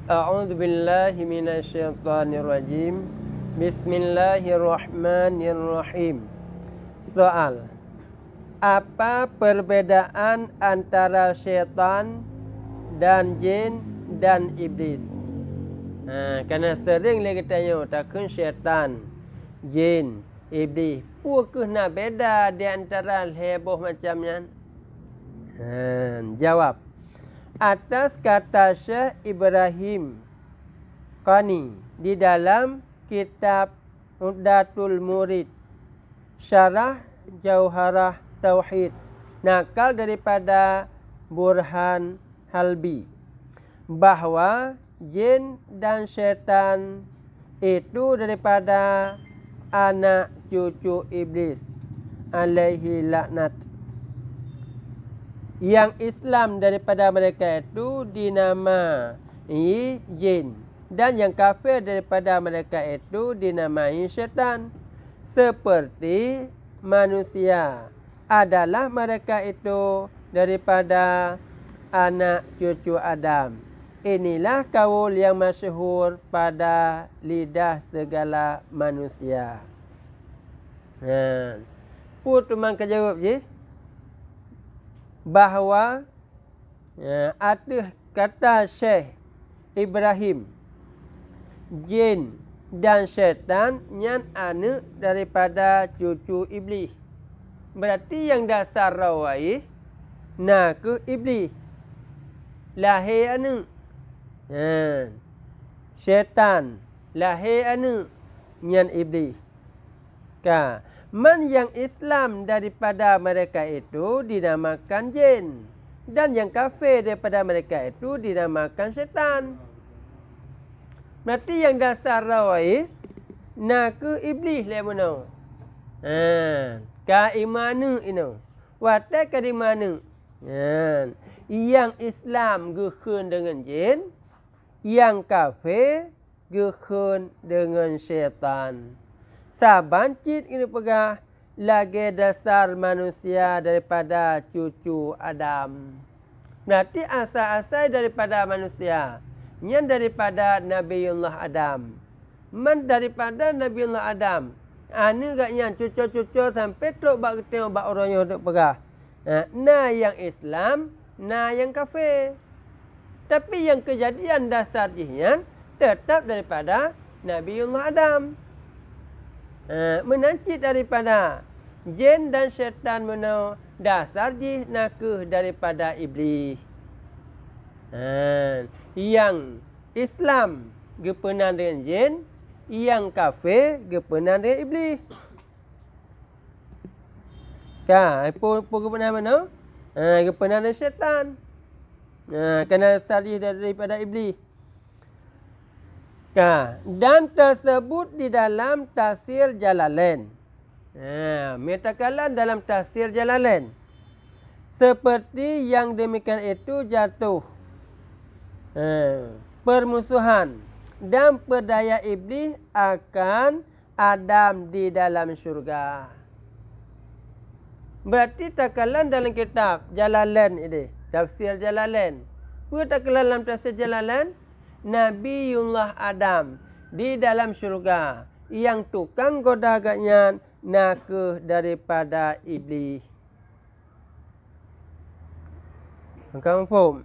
A'udzu billahi minasyaitonir rajim. Bismillahirrahmanirrahim. Soal: apa perbedaan antara syaitan dan jin dan iblis? Kerana sering lagi tanya takun syaitan, jin, iblis, puakah nak beda di antara heboh macamnya? Jawab. Atas kata Syekh Ibrahim Qani di dalam kitab Uddatul Murid Syarah Jauharah Tauhid, nakal daripada Burhan Halbi, bahawa jin dan syaitan itu daripada anak cucu iblis alaihi laknat. Yang Islam daripada mereka itu dinamai jin, dan yang kafir daripada mereka itu dinamai syaitan. Seperti manusia adalah mereka itu daripada anak cucu Adam. Inilah kaul yang masyhur pada lidah segala manusia. Putu mangka jawab je bahawa ada kata Syekh Ibrahim, jin dan syaitan yang anak daripada cucu iblis. Berarti yang dasar rawai nak ke iblis lahir anak. Syaitan lahir anak yang iblis. Man yang Islam daripada mereka itu dinamakan jin, dan yang kafir daripada mereka itu dinamakan syaitan. Berarti yang dasar rawai nak ke iblis le mana? Ka imanu ino. Watai ka di mana? Yang Islam gekun dengan jin, yang kafir gekun dengan syaitan. Saban cit ini pegah lagi dasar manusia daripada cucu Adam. Berarti asal-asal daripada manusia, yang daripada Nabiullah Adam. Man daripada Nabiullah Adam. Ini agaknya cucu-cucu sampai teruk bak tengok bak orang yang duk pegah. Nah yang Islam, nah yang kafir. Tapi yang kejadian dasar jihan tetap daripada Nabiullah Adam. Menancit daripada jin dan syaitan mana dasar jih nakeh daripada iblis. Yang Islam gepenan dengan jin, yang kafir gepenan dengan iblis. Apa gepenan mana? Gepenan dengan syaitan. Kena dasar jih daripada iblis. Dan tersebut di dalam tafsir Jalalain. Metakalan dalam tafsir Jalalain. Seperti yang demikian itu jatuh permusuhan dan perdaya iblis akan Adam di dalam syurga. Berarti takalan dalam kitab Jalalain ini, tafsir Jalalain. Takalan dalam tafsir Jalalain, Nabiullah Adam di dalam syurga, yang tukang goda agaknya nakeh daripada iblis. Kamu faham?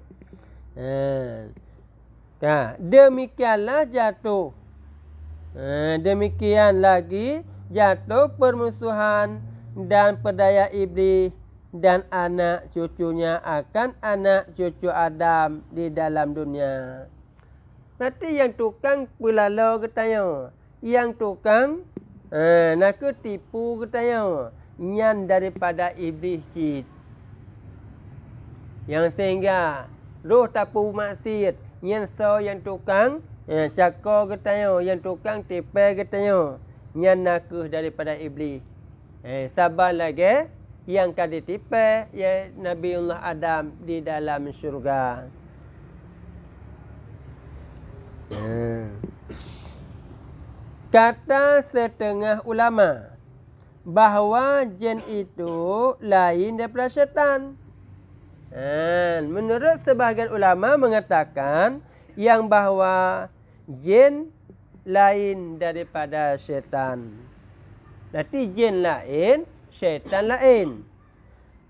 Demikianlah jatuh. Demikian lagi jatuh permusuhan dan perdaya iblis dan anak cucunya akan anak cucu Adam di dalam dunia. Nanti yang tukang pelalau katanya, yang tukang nak tipu katanya, yang daripada iblis cit. Yang sehingga roh tapu maksiat, yang yang tukang cakor katanya, yang tukang tipu katanya, yang nakeh daripada iblis. Sabar lagi yang kadi tipu ya Nabiullah Adam di dalam syurga. Kata setengah ulama bahawa jin itu lain daripada syaitan. Menurut sebahagian ulama mengatakan yang bahawa jin lain daripada syaitan. Berarti jin lain, syaitan lain.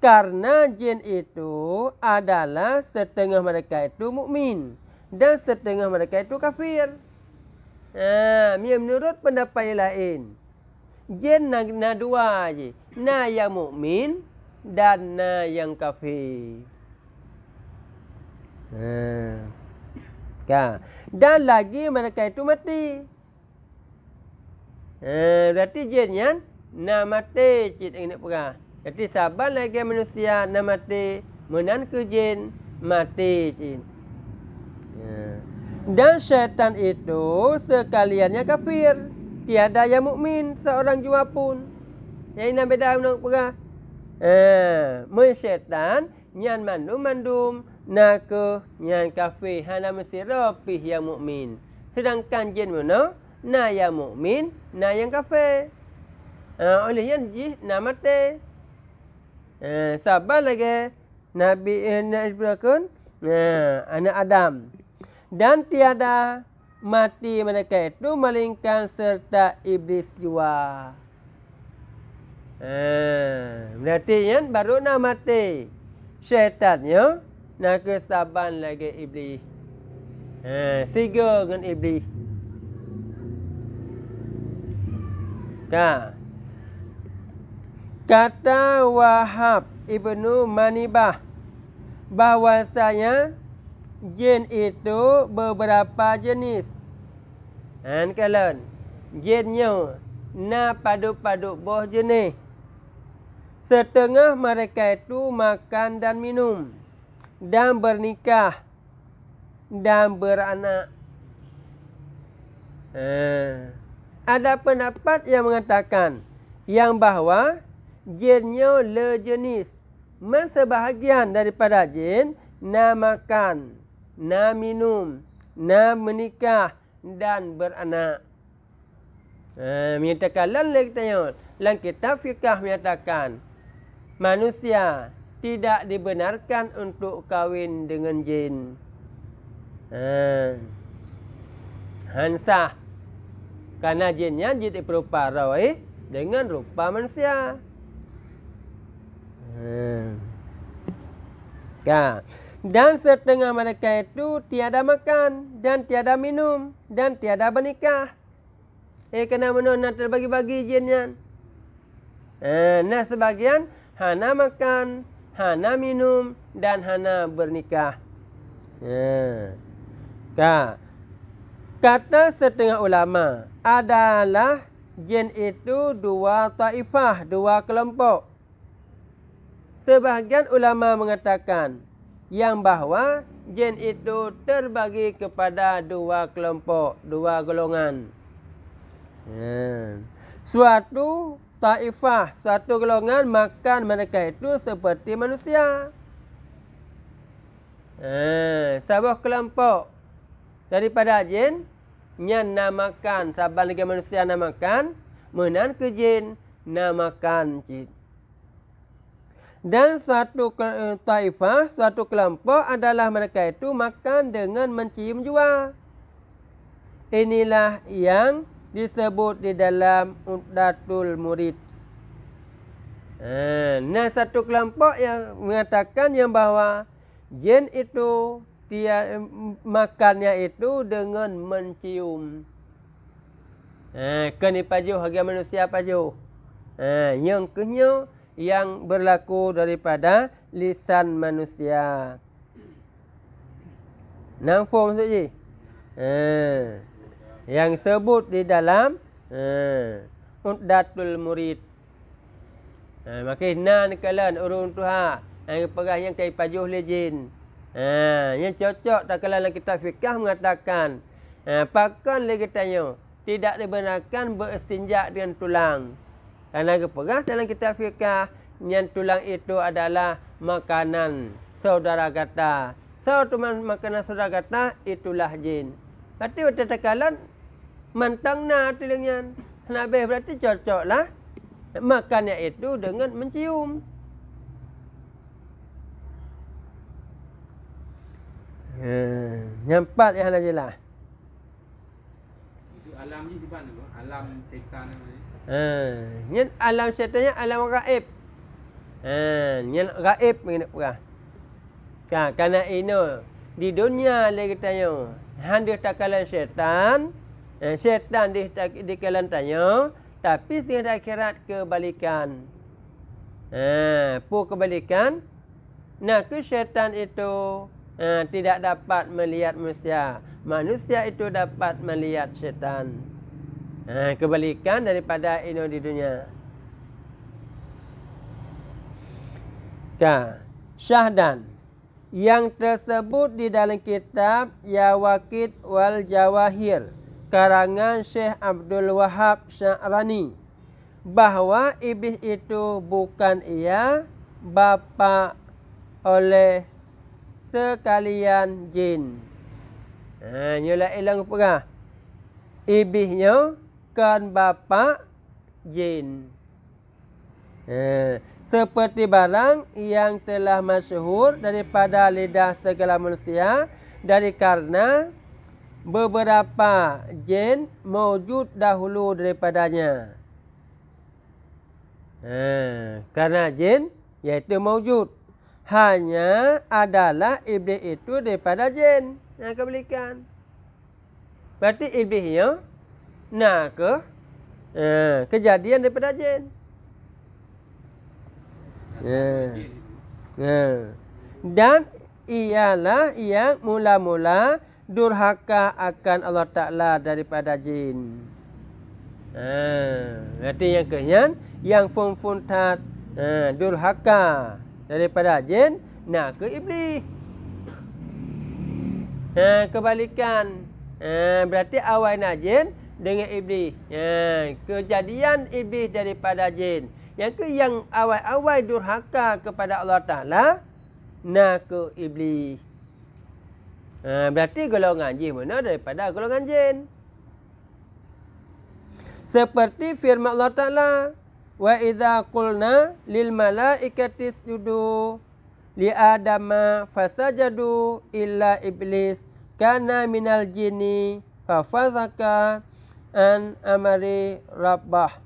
Karena jin itu adalah setengah mereka itu mukmin dan setengah mereka itu kafir. Menurut pendapat yang lain, jin na dua je. Na yang mukmin dan na yang kafir. Dan lagi mereka itu mati. Berarti jin yang na mati cik nak perah. Jadi sabar lagi manusia na mati, menan ke jin mati cik. Dan syaitan itu sekaliannya kafir. Tiada yang mukmin seorang jua pun. Yang ini beda nak perah. Syaitan nyan mandum nak ke nyan kafir hana mesti rapih yang mukmin. Sedangkan jin mana na yang mukmin, na yang kafir. Oleh yang jin na mati. Sabar lagi Nabi anak Adam. Dan tiada mati mereka itu melainkan serta iblis jua. Berarti yang baru nak mati syaitannya, nak kesaban lagi iblis. Siga dengan iblis. Kata Wahab Ibnu Manibah bahwasanya jin itu beberapa jenis. Kalian jinnya na paduk-paduk boh jenis. Setengah mereka itu makan dan minum dan bernikah dan beranak. Ada pendapat yang mengatakan yang bahawa jinnya le jenis. Sebahagian daripada jin na makan, na minum, na menikah dan beranak. Menyatakan lain tanya, dalam kitab fikah menyatakan manusia tidak dibenarkan untuk kahwin dengan jin. Hansah. Karena jinnya jadi berupa rawai dengan rupa manusia. Dan setengah mereka itu tiada makan dan tiada minum dan tiada bernikah. Kena mana nak terbagi-bagi jinnya. Nah sebagian hana makan, hana minum dan hana bernikah. Kata setengah ulama adalah jin itu dua taifah, dua kelompok. Sebahagian ulama mengatakan yang bahawa jin itu terbagi kepada dua kelompok, dua golongan. Suatu taifah, suatu golongan makan mereka itu seperti manusia. Sebuah kelompok daripada jin yang namakan, saban lagi manusia namakan, menan ke jin namakan jin. Dan suatu taifah, suatu kelompok adalah mereka itu makan dengan mencium jua. Inilah yang disebut di dalam Uddatul Murid. Nah, satu kelompok yang mengatakan yang bahawa jin itu dia makannya itu dengan mencium. Kini pajuh harga manusia pajuh. Yang kenyau yang berlaku daripada lisan manusia. Nampak maksudnya? Yang sebut di dalam Uddatul Murid. Makin nan kalan urun tuha. Yang perah yang kai pajuh le jin. Yang cocok tak kalan kitab fikah mengatakan pakan lagi tanya tidak dibenarkan berstinja dengan tulang. Karena keperah dalam kitab fikah yang tulang itu adalah makanan saudara kata. Makanan saudara kata itulah jin. Berarti waktu takalan mantang na tulangnya. Nabi berarti cocoklah makannya itu dengan mencium. Yang empat yang dah jelas. Itu alam ni di mana tu? Alam setan ni. Yang alam syaitannya alam gaib. Yang gaib ni perah. Kerana ini di dunia lagi tanya. Hendak takalan syaitan. Syaitan di kalan tanya. Tapi sehingga akhirat kebalikan. Kebalikan. Nah, ke syaitan itu tidak dapat melihat manusia. Manusia itu dapat melihat syaitan. Kebalikan daripada ini di dunia. Syahdan yang tersebut di dalam kitab Yawaqit wal Jawahir karangan Syekh Abdul Wahab Sya'rani bahawa iblis itu bukan ia bapa oleh sekalian jin. Nyolah ilang perah. Iblisnya kan bapa jin. Seperti barang yang telah masyhur daripada lidah segala manusia dari karena beberapa jin mewujud dahulu daripadanya. Karena jin iaitu mewujud. Hanya adalah iblis itu daripada jin. Kebalikan. Berarti iblisnya nak ke kejadian daripada jin. Dan ialah yang mula-mula durhaka akan Allah Ta'ala daripada jin. Berarti yang kenyan yang funfuntat durhaka daripada jin nak ke iblis. Kebalikan. Berarti awal nak jin dengan iblis. Kejadian iblis daripada jin. Yang yang awal-awal durhaka kepada Allah Ta'ala nak ke iblis. Berarti golongan jin mana daripada golongan jin. Seperti firman Allah Ta'ala, wa idza qulna lil malaikati isjudu li adama fasajadu illa iblis kana minal jinni fafazaka an amri rabbah.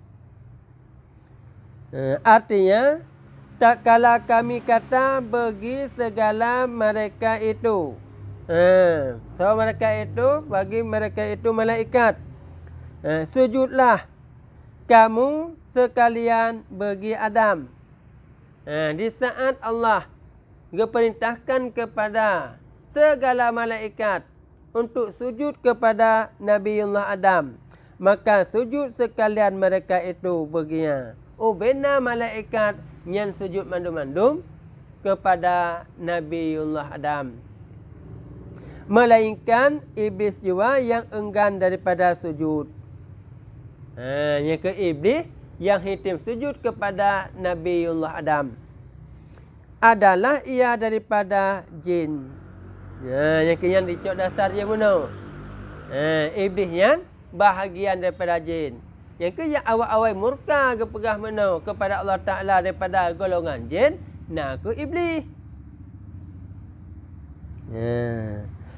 Artinya, tak kala kami kata bagi segala mereka itu. So mereka itu, bagi mereka itu malaikat. Sujudlah kamu sekalian bagi Adam. Di saat Allah diperintahkan kepada segala malaikat untuk sujud kepada Nabiullah Adam, maka sujud sekalian mereka itu baginya. Bena malaikat yang sujud mandum-mandum kepada Nabiullah Adam. Melainkan iblis juga yang enggan daripada sujud. Yang ke iblis yang hitim sujud kepada Nabiullah Adam adalah ia daripada jin. Yang kenyan dicok dasar je mana? Iblis yang bahagian daripada jin. Yang ke yang awal-awal murka kepegah mana kepada Allah Ta'ala daripada golongan jin, nak ke iblis.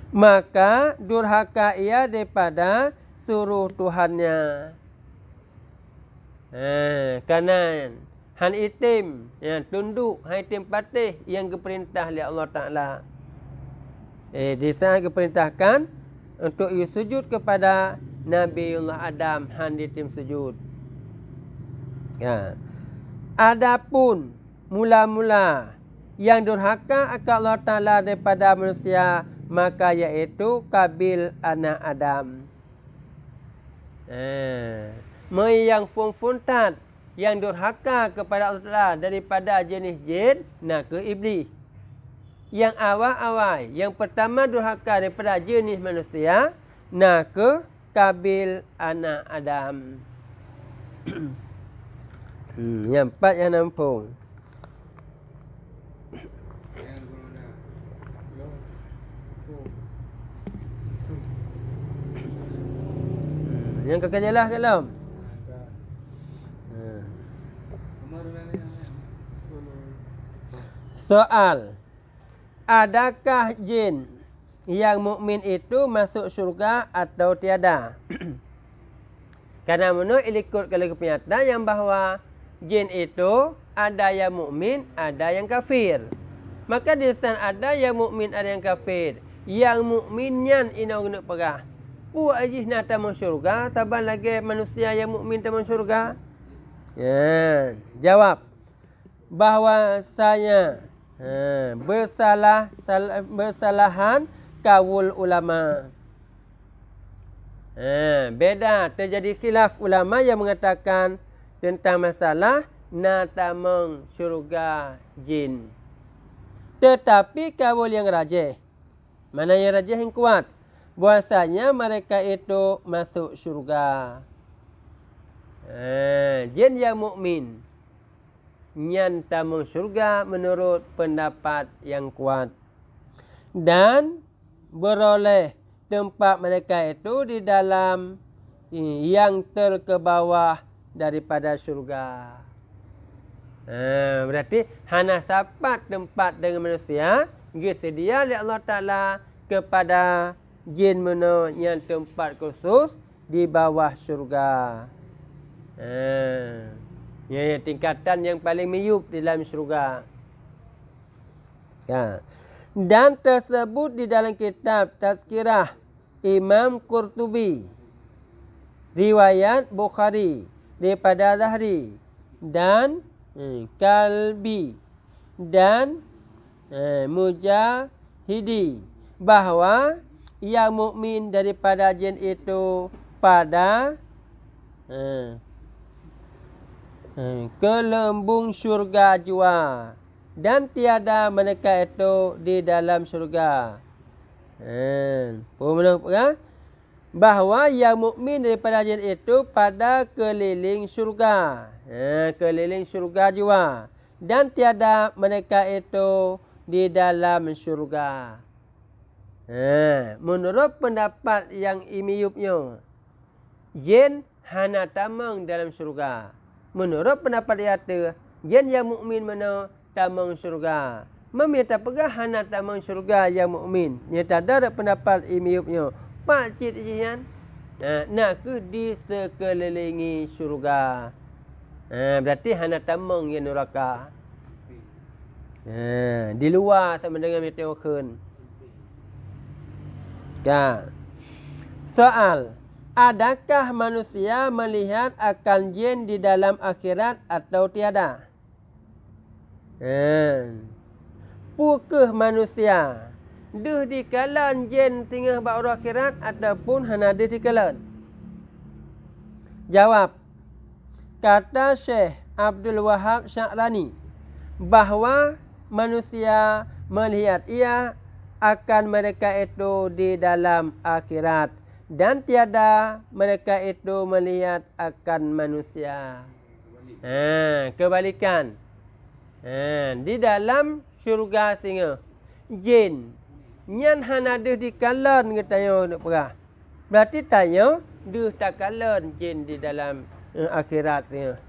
Maka durhaka ia daripada suruh Tuhannya. Kanan han itim yang tunduk, han itim patih yang diperintah oleh Allah Ta'ala. Di sana diperintahkan untuk sujud kepada Nabiullah Adam, han ditim sujud. Adapun mula-mula yang durhaka akan Allah Ta'ala daripada manusia, maka iaitu Kabil anak Adam. Yang funfuntat yang durhaka kepada Allah Ta'ala daripada jenis jin, nak ke iblis. Yang awal-awal, yang pertama durhaka daripada jenis manusia, nak ke Kabil anak Adam. Yang empat yang nampung. Yang kakak jelas ke dalam? Soal. Adakah jin yang mukmin itu masuk syurga atau tiada. Karena menurut ikut kalau kenyataan yang bahawa jin itu ada yang mukmin, ada yang kafir. Maka di sana ada yang mukmin, ada yang kafir. Yang mukminnya ina guna perah. Pu ajih nak tamu syurga, taban lagi manusia yang mukmin tamu syurga. Ya, jawab bahwasanya bersalahan kaul ulama. Beda, terjadi khilaf ulama yang mengatakan tentang masalah natameng syurga jin. Tetapi kaul yang rajih, mana yang rajih yang kuat, bahwasanya mereka itu masuk syurga. Jin yang mukmin nyan tameng syurga menurut pendapat yang kuat. Dan beroleh tempat mereka itu di dalam yang terkebawah daripada syurga. Berarti hana sapat tempat dengan manusia disedia oleh Allah Ta'ala kepada jin yang tempat khusus di bawah syurga. Yang tingkatan yang paling miyup di dalam syurga. Dan tersebut di dalam kitab Tazkirah Imam Qurtubi, riwayat Bukhari daripada Zahri dan Kalbi dan Mujahidi, bahawa yang mukmin daripada jin itu pada kelembung syurga jua, dan tiada mereka itu di dalam syurga. Bahawa yang mukmin daripada jin itu pada keliling syurga, keliling syurga jua, dan tiada mereka itu di dalam syurga. Menurut pendapat yang imiyupnya, jin hana tamang dalam syurga. Menurut pendapat yata, jin yang mukmin mana tamang syurga. Meminta pegah hana tamang syurga yang mukmin. Nyata ada pendapat imiyupnya. Pak cik jian nak ke di sekelilingi syurga. Berarti hana tamang yang neraka. Di luar sama dengan meteorkan. Soal, adakah manusia melihat akan jin di dalam akhirat atau tiada? Pukah manusia deh di kalan jin tinggal ba'ur akhirat ataupun hana deh di kalan? Jawab, kata Syekh Abdul Wahab Sya'rani, bahawa manusia melihat ia akan mereka itu di dalam akhirat, dan tiada mereka itu melihat akan manusia. Kebalikan. Di dalam syurga singa jin nyan hana deh di kalan katanya nak perah. Berarti tanya deh tak kalan jin di dalam akhirat singa.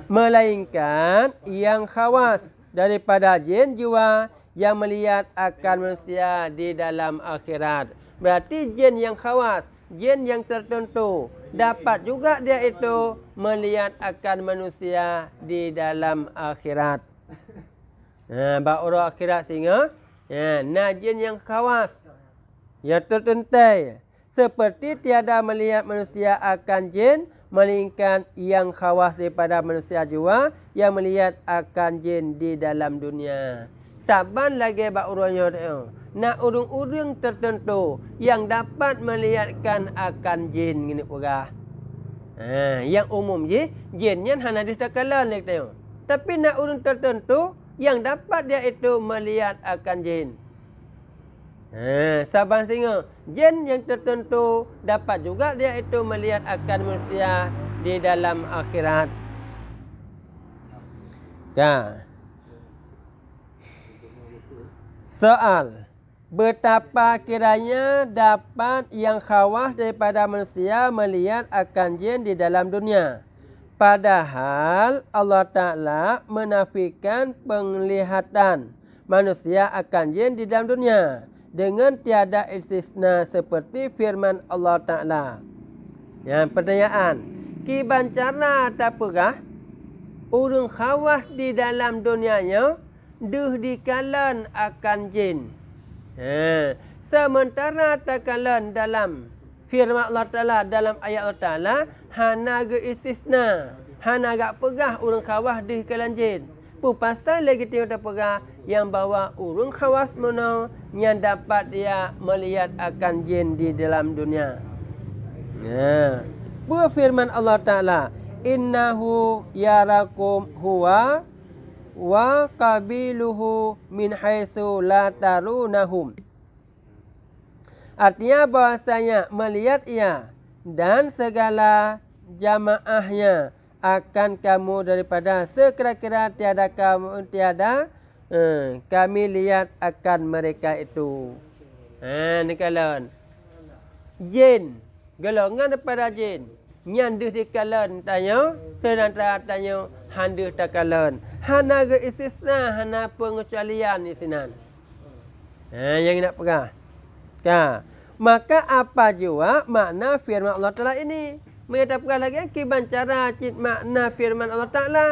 Melainkan yang khawas daripada jin jiwa yang melihat akan manusia di dalam akhirat. Berarti jin yang khawas, jin yang tertentu, dapat juga dia itu melihat akan manusia di dalam akhirat. Ba'ur akhirat sehingga jin yang khawas, yang tertentu, seperti tiada melihat manusia akan jin, melainkan yang khawas daripada manusia jiwa yang melihat akan jin di dalam dunia. Saban lagi ba'uranya nak urung-urung tertentu yang dapat melihatkan akan jin gini pula. Yang umum je jinnya hana ditakalan lagi tengok. Tapi nak urung tertentu yang dapat dia itu melihat akan jin. Saban tengok jin yang tertentu dapat juga dia itu melihat akan manusia di dalam akhirat. Soal, betapa kiranya dapat yang khawas daripada manusia melihat akan jin di dalam dunia, padahal Allah Ta'ala menafikan penglihatan manusia akan jin di dalam dunia dengan tiada istisna seperti firman Allah Ta'ala. Yang pertanyaan, kiban cara tapakah urang khawas di dalam dunianya duh dikalan akan jin. Sementara takalan dalam firman Allah Ta'ala dalam ayat Allah Ta'ala hana ge istisna, hana gak pegah urang khawas di kalan jin. Pasal lagi tengok tapakah yang bawa urang khawas mono yang dapat dia melihat akan jin di dalam dunia. Firman Allah Ta'ala, innahu yarakum huwa wa qabiluhu min haitsu la tarunahum. Artinya bahasanya melihat ia dan segala jamaahnya akan kamu daripada sekira-kira kami lihat akan mereka itu. Ni kalan jin, golongan daripada jin nyanduh di kalan tanya, sedang tanya handuh takalan. Hana ge istisna, hana pengecualian di sinan. Yang nak pegah. Maka apa jua makna firman Allah Ta'ala ini? Mengatakan lagi kiban cara cit makna firman Allah Ta'ala.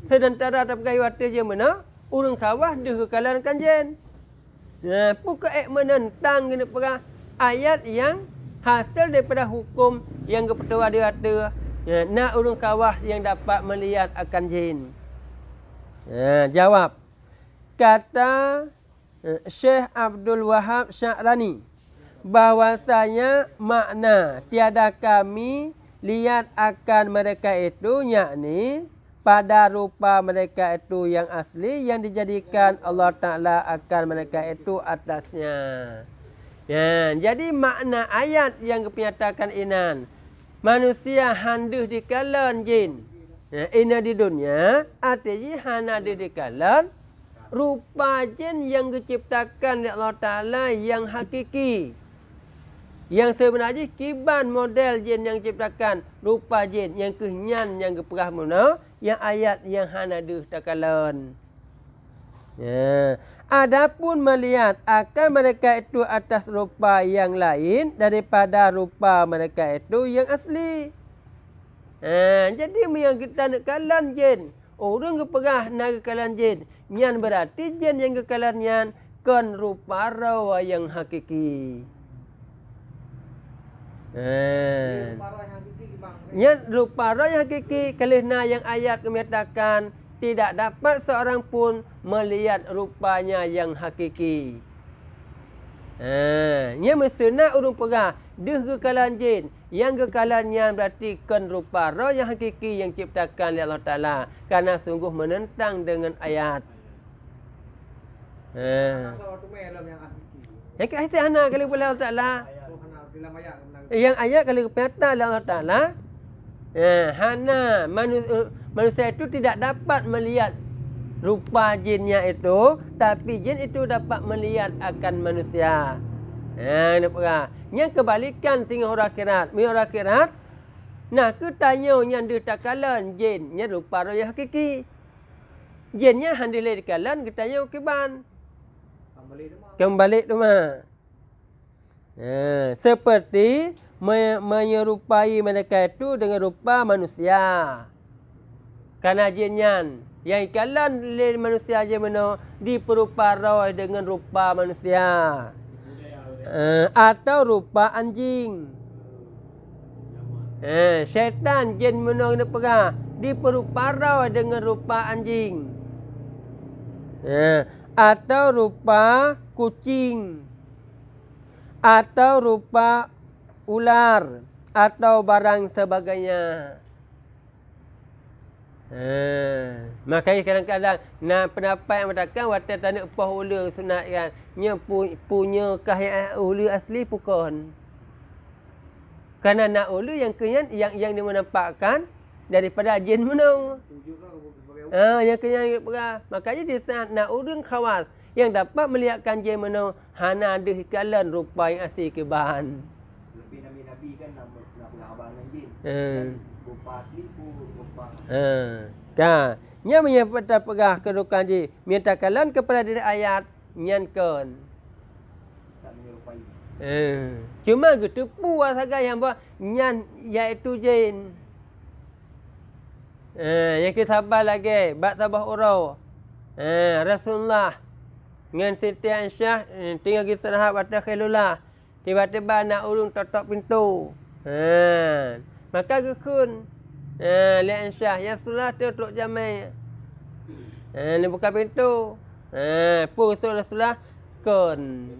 Sedentara tak pegah wata je mana? Urang khawas duh kalan kan jin. Pukul menentang gini pegah ayat yang hasil daripada hukum yang kepetua diwata nak urang khawas yang dapat melihat akan jin. Jawab. Kata Syekh Abdul Wahab Sya'rani bahwasanya makna tiada kami lihat akan mereka itu yakni pada rupa mereka itu yang asli yang dijadikan Allah Ta'ala akan mereka itu atasnya. Jadi makna ayat yang kenyatakan inan manusia handuh di kalan jin. Ina di dunia artinya hana di kalan rupa jin yang diciptakan oleh Allah Ta'ala yang hakiki. Yang sebenarnya kiban model jin yang diciptakan rupa jin yang kenyan yang keperah muna yang ayat yang hana duh takalan. Adapun melihat akan mereka itu atas rupa yang lain daripada rupa mereka itu yang asli. Jadi yang kita nak kalan jin, orang keperah nak kalan jin, nyan berarti jin yang kekalan nyan kan rupa rawa yang hakiki. Nyan rupa rawa yang hakiki kerana yang ayat menyatakan tidak dapat seorang pun melihat rupanya yang hakiki. Nya mesena urung perah deh kekalan jin. Yang kekalannya berarti kan rupa roh yang hakiki yang ciptakan oleh Allah Ta'ala. Karena sungguh menentang dengan ayat. Yang ke hana kali boleh Allah Ta'ala. Yang ayat kali kenyata oleh Allah Ta'ala. Hana manusia itu tidak dapat melihat rupa jinnya itu, tapi jin itu dapat melihat akan manusia. Yang kebalikan tinggal orang akhirat. Orang akhirat, nah ketanya yang ditakalan jinnya rupa roh yang hakiki. Jinnya handilai dikalan ketanya kiban. Kembali rumah. Seperti menyerupai mereka itu dengan rupa manusia. Karena jinnya yang ikalan oleh manusia je mana diperupa roh dengan rupa manusia. Atau rupa anjing. Syaitan jin mana kena perah diperupa roh dengan rupa anjing. Atau rupa kucing. Atau rupa ular atau barang sebagainya. Makanya kadang-kadang pendapat yang mengatakan wata tanah upah ula sunat kan nya punya kahya ula asli bukan. Kerana nak ula yang kenyan yang dia menampakkan daripada jin menang. Yang kenyan makanya dia nak urang khawas yang dapat melihatkan jin menang hana ada hikalan rupa yang asli ke bahan. Lebih nabi-nabi kan nak berabang dengan jin. Rupa asli pun rupa. Nya menyebut pegah kedudukan ji. Minta kalian kepada diri ayat nyankan. Tak menyerupai. Cuma getepu saja yang buat nyan iaitu jin. Yang kita sabar lagi, bak tabah urau. Rasulullah dengan Siti Aisyah tinggal kisah sahabat kata khilullah. Tiba-tiba nak ulun tutup pintu. Maka gekun. Lihat Aisyah, ya Rasulullah tutup jamai. Ni buka pintu. Pun Rasulullah kun.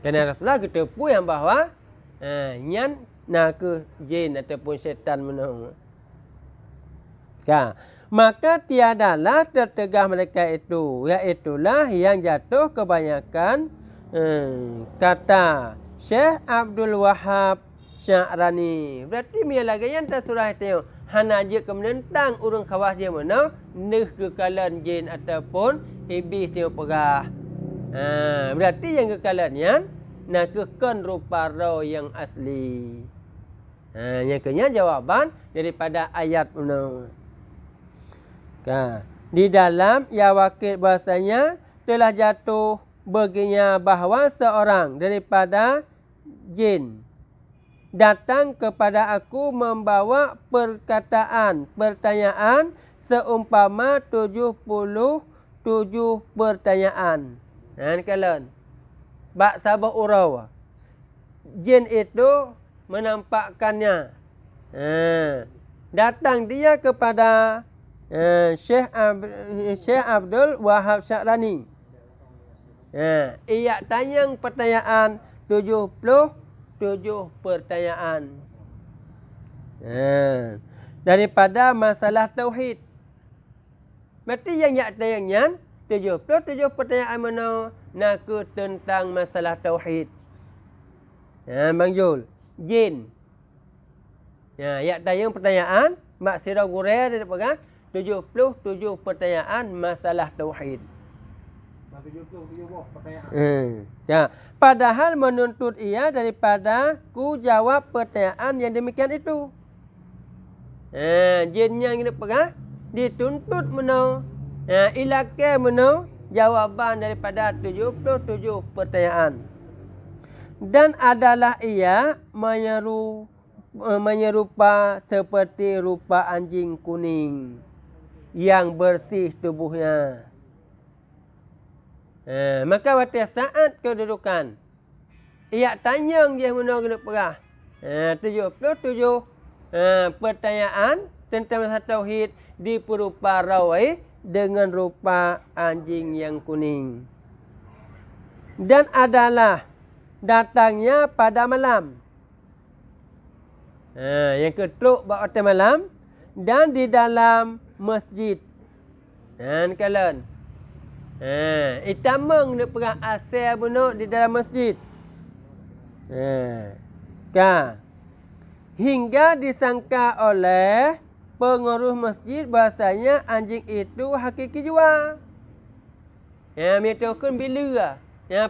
Kerana Rasulullah kita pun yang bahawa nyan nak ke jin ataupun syaitan menung. Maka tiadalah tertegah mereka itu, iaitulah yang jatuh kebanyakan kata Syekh Abdul Wahab Sya'rani. Berarti dia lagi yang tersurah itu hana je ke menentang urang khawas dia mana nih kekalan jin ataupun iblis dia pegah. Berarti yang kekalannya nak kekan rupa roh yang asli. Yang kenya jawaban daripada ayat menung. Di dalam ya wakil bahasanya telah jatuh baginya bahawa seorang daripada jin datang kepada aku membawa pertanyaan seumpama 77 pertanyaan. Ni kalian. Bak sabar urau. Jin itu menampakkannya. Datang dia kepada Syekh Abdul Wahab Sya'rani. Ia tanya pertanyaan 77 pertanyaan. Daripada masalah tauhid. Berarti yang ia tanya 77 pertanyaan mana nak tentang masalah tauhid. Bang Jul, jin. Ia tanya pertanyaan mak sirah gurau dia pegang 77 pertanyaan masalah tauhid. 77 pertanyaan. Padahal menuntut ia daripada ku jawab pertanyaan yang demikian itu. Jin yang dia pegang dituntut meno ilake meno jawapan daripada 77 pertanyaan. Dan adalah ia menyerupa seperti rupa anjing kuning yang bersih tubuhnya. Maka pada saat kedudukan ia tanya dia meno kena perah 77 pertanyaan tentang masalah tauhid diperupa rawai dengan rupa anjing yang kuning. Dan adalah datangnya pada malam. Yang ketuk waktu malam dan di dalam masjid. Kalian. Itamang dia perang asal bunuh di dalam masjid. Hingga disangka oleh pengurus masjid bahasanya anjing itu hakiki jua. Mereka bila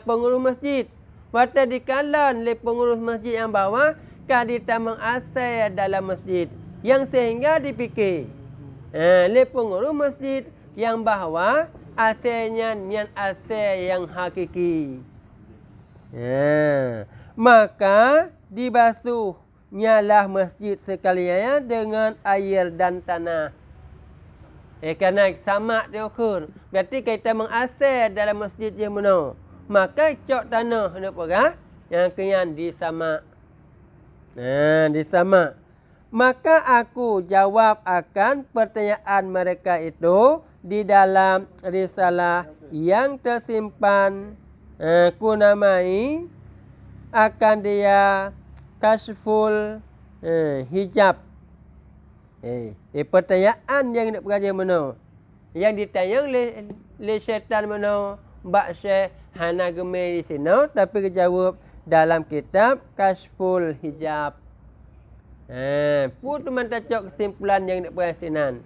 pengurus masjid. Waktu dikalan oleh pengurus masjid yang bawa kaditamang asal dalam masjid. Yang sehingga dipikir oleh pengurus masjid yang bahawa asalnya yang asal yang hakiki. Maka dibasuh nyalah masjid sekalian dengan air dan tanah. Kerana sama dia ukur. Berarti kita mengasal dalam masjid je mana. Maka cok tanah nak perah yang kenyan disamak. Disamak. Maka aku jawab akan pertanyaan mereka itu di dalam risalah yang tersimpan. Ku namai akan dia Kashful Hijab. Pertanyaan yang nak belajar mana? Yang ditanya oleh syaitan mana? Bak Syekh hana gemar di sini tapi dijawab dalam kitab Kashful Hijab. Pun teman cocok kesimpulan yang nak berasinan.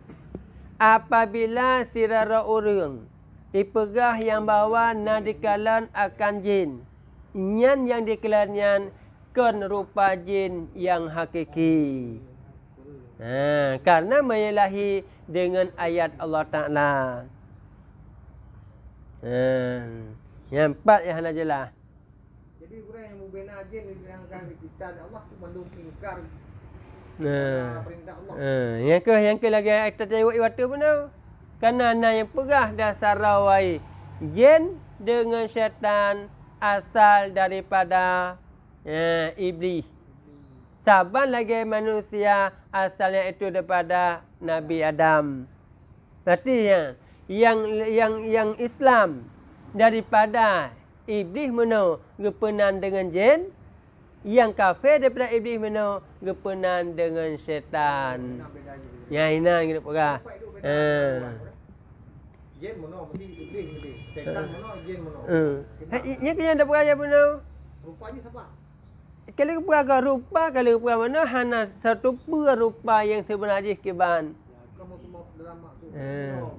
Apabila sirara orang dipegah yang bawa nadikalan akan jin. Nyan yang dikelanyan kan rupa jin yang hakiki. Karena menyalahi dengan ayat Allah Ta'ala. Yang empat yang hana jelas. Jadi orang yang membina jin dibilangkan kita Allah tu mandung ingkar perintah Allah. Yang ke lagi kita tengok waktu pun tau. Kerana yang pegah dasar rawai jin dengan syaitan asal daripada iblis. Saban lagi manusia asalnya itu daripada Nabi Adam. Berarti yang Islam daripada iblis meno gepenan dengan jin, yang kafir daripada iblis meno gepenan dengan syaitan. Yang ina gitu pegah. Jin mono mesti iblis mesti. Setan mono jin mono. Nya kena ada peraya pun tau. Rupanya siapa? Kalau peraya rupa, kalau peraya mana hana satu rupa yang sebenarnya kiban. Kamu semua drama tu. Oh,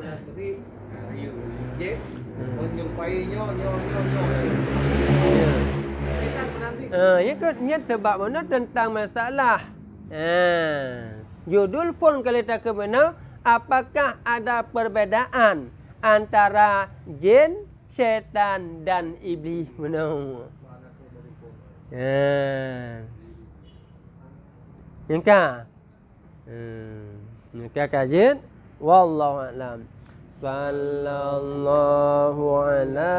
jadi jin menyerupai nyo. Setan menanti. Nya sebab mana tentang masalah. Judul pun kalau tak ke mana, apakah ada perbezaan antara jin, syaitan dan iblis mana? Nyangka. Nyangka kajian. Wallahu a'lam. Sallallahu ala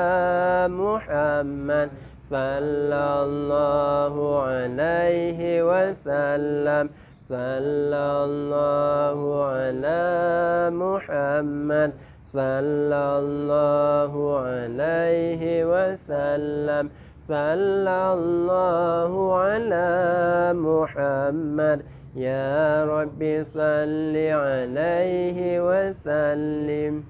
Muhammad. Sallallahu alaihi wasallam. Sallallahu ala Muhammad. Sallallahu alaihi wasallam. Sallallahu ala Muhammad. Ya Rabbi salli alaihi wasallim.